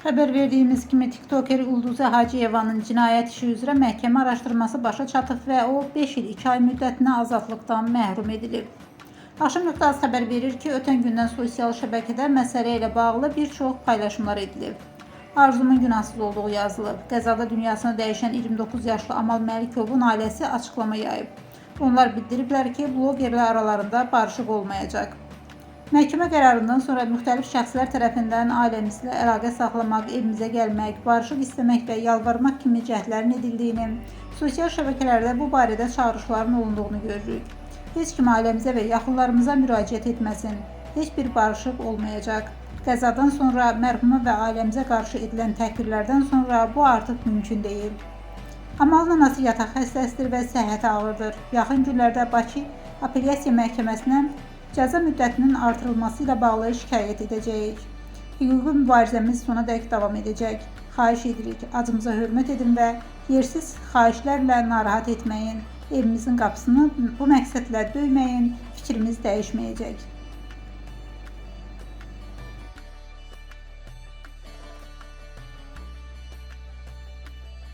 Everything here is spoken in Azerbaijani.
Xəbər verdiyimiz kimi TikToker Ulduzə Hacıyevanın cinayət işi üzrə məhkəmə araşdırması başa çatıb və o 5 il 2 ay müddətinə azadlıqdan məhrum edilib. Akşam.az xəbər verir ki, ötən gündən sosial şəbəkədə məsələ ilə bağlı bir çox paylaşımlar edilib. Arzumun günahsız olduğu yazılıb. Qəzada dünyasını dəyişən 29 yaşlı Amal Məlikovun ailəsi açıqlama yayıb. Onlar bildiriblər ki, blogerlər aralarında barışıq olmayacaq. Məhkəmə qərarından sonra müxtəlif şəxslər tərəfindən ailəmizlə əlaqə saxlamaq, evimizə gəlmək, barışıq istəmək və yalvarmaq kimi cəhdlərin edildiyini, sosial şəbəkələrdə bu barədə çağırışların olunduğunu görürük. Heç kim ailəmizə və yaxınlarımıza müraciət etməsin. Heç bir barışıq olmayacaq. Qəzadan sonra mərhuma və ailəmizə qarşı edilən təhqirlərdən sonra bu artıq mümkün deyil. Amalın anası yataq xəstəsidir və səhhəti ağırdır. Yaxın günlərdə Bakı Apellyasiya Məhkəməsinə cəza müddətinin artırılması ilə bağlı şikayət edəcəyik. Hüquqi mübarizəmiz sonadək davam edəcək. Xahiş edirik, acımıza hörmət edin və yersiz xahişlərlə narahat etməyin. Evimizin qapısını bu məqsədlə döyməyin, fikrimiz dəyişməyəcək.